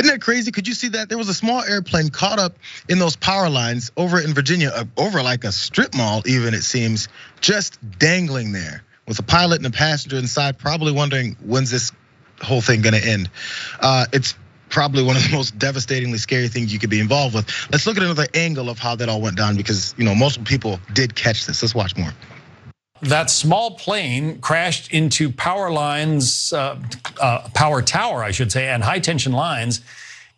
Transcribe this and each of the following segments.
Isn't that crazy? Could you see that? There was a small airplane caught up in those power lines over in Virginia, over like a strip mall even, it seems, just dangling there with a pilot and a passenger inside, probably wondering, when's this whole thing gonna end? It's probably one of the most devastatingly scary things you could be involved with. Let's look at another angle of how that all went down, because multiple people did catch this. Let's watch more. That small plane crashed into power lines, power tower, I should say, and high tension lines.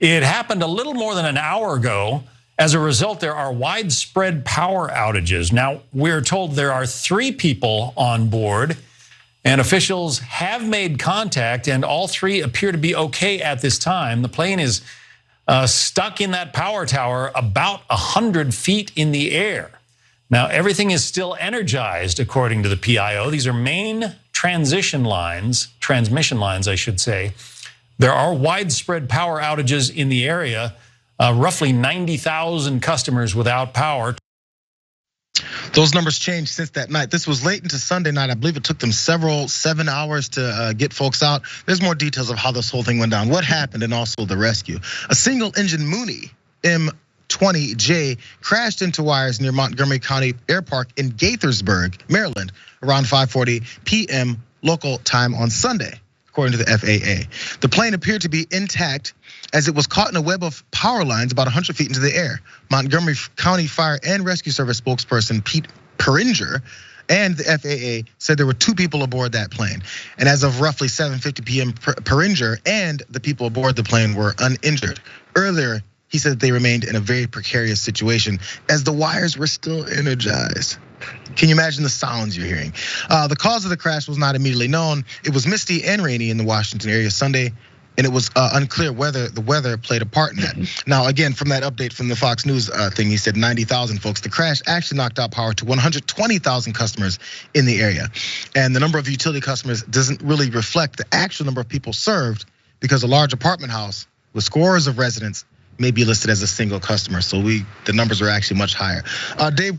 It happened a little more than an hour ago. As a result, there are widespread power outages. Now, we're told there are 3 people on board, and officials have made contact, and all 3 appear to be okay at this time. The plane is stuck in that power tower about 100 feet in the air. Now, everything is still energized, according to the PIO. These are main transmission lines, I should say. There are widespread power outages in the area, roughly 90,000 customers without power. Those numbers changed since that night. This was late into Sunday night. I believe it took them 7 hours to get folks out. There's more details of how this whole thing went down, what happened, and also the rescue. A single engine Mooney M20J crashed into wires near Montgomery County Airpark in Gaithersburg, Maryland, around 5:40 p.m. local time on Sunday, according to the FAA. The plane appeared to be intact as it was caught in a web of power lines about 100 feet into the air. Montgomery County Fire and Rescue Service spokesperson Pete Peringer and the FAA said there were 2 people aboard that plane. And as of roughly 7:50 p.m., Peringer and the people aboard the plane were uninjured. Earlier, he said they remained in a very precarious situation as the wires were still energized. Can you imagine the sounds you're hearing? The cause of the crash was not immediately known. It was misty and rainy in the Washington area Sunday, and it was unclear whether the weather played a part in that. Now, again, from that update from the Fox News thing, he said 90,000 folks. The crash actually knocked out power to 120,000 customers in the area. And the number of utility customers doesn't really reflect the actual number of people served, because a large apartment house with scores of residents may be listed as a single customer. So the numbers are actually much higher. Dave,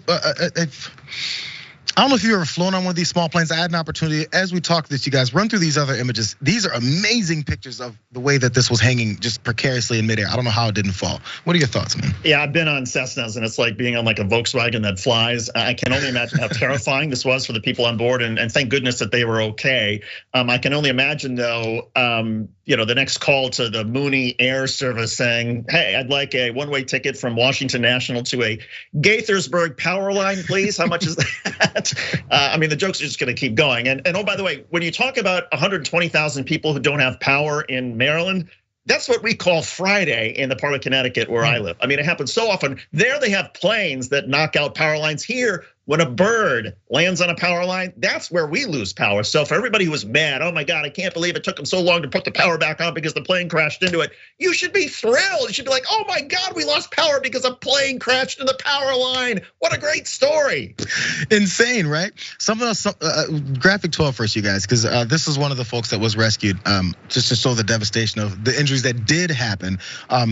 I don't know if you've ever flown on one of these small planes. I had an opportunity, as we talk this, you guys run through these other images. These are amazing pictures of the way that this was hanging just precariously in midair. I don't know how it didn't fall. What are your thoughts, man? Yeah, I've been on Cessnas, and it's like being on like a Volkswagen that flies. I can only imagine how terrifying this was for the people on board, and thank goodness that they were okay. I can only imagine though, the next call to the Mooney Air Service saying, hey, I'd like a one-way ticket from Washington National to a Gaithersburg power line, please. How much is that? I mean, the jokes are just gonna keep going. And oh, by the way, when you talk about 120,000 people who don't have power in Maryland, that's what we call Friday in the part of Connecticut where I live. I mean, it happens so often. There they have planes that knock out power lines. Here, when a bird lands on a power line, that's where we lose power. So for everybody who was mad, oh my God, I can't believe it took them so long to put the power back on because the plane crashed into it. You should be thrilled. You should be like, oh my God, we lost power because a plane crashed into the power line. What a great story. Insane, right? Something else, graphic 12 first, you guys, because this is one of the folks that was rescued, just to show the devastation of the injuries that did happen.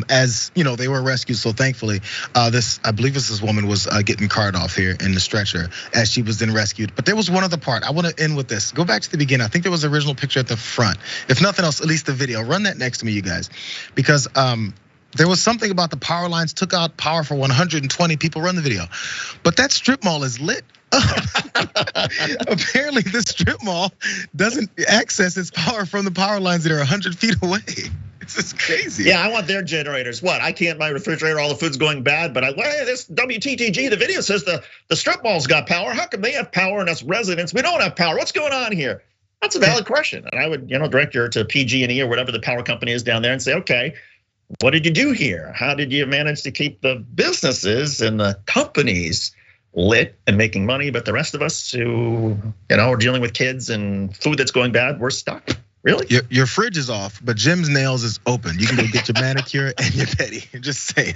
As they were rescued, so thankfully, I believe this woman was getting carted off here in the stretcher as she was then rescued. But there was one other part. I want to end with this. Go back to the beginning. I think there was an original picture at the front. If nothing else, at least the video. Run that next to me, you guys, because there was something about the power lines took out power for 120 people. Run the video. But that strip mall is lit. Apparently, this strip mall doesn't access its power from the power lines that are 100 feet away. This is crazy. Yeah, I want their generators. What? I can't, my refrigerator, all the food's going bad, but this WTTG, the video says the strip mall's got power. How come they have power and us residents, we don't have power? What's going on here? That's a valid question. And I would, direct her to PG&E or whatever the power company is down there and say, okay, what did you do here? How did you manage to keep the businesses and the companies lit and making money, but the rest of us who, are dealing with kids and food that's going bad, we're stuck? Really? Your fridge is off, but Jim's Nails is open. You can go get your manicure and your pedi. Just saying.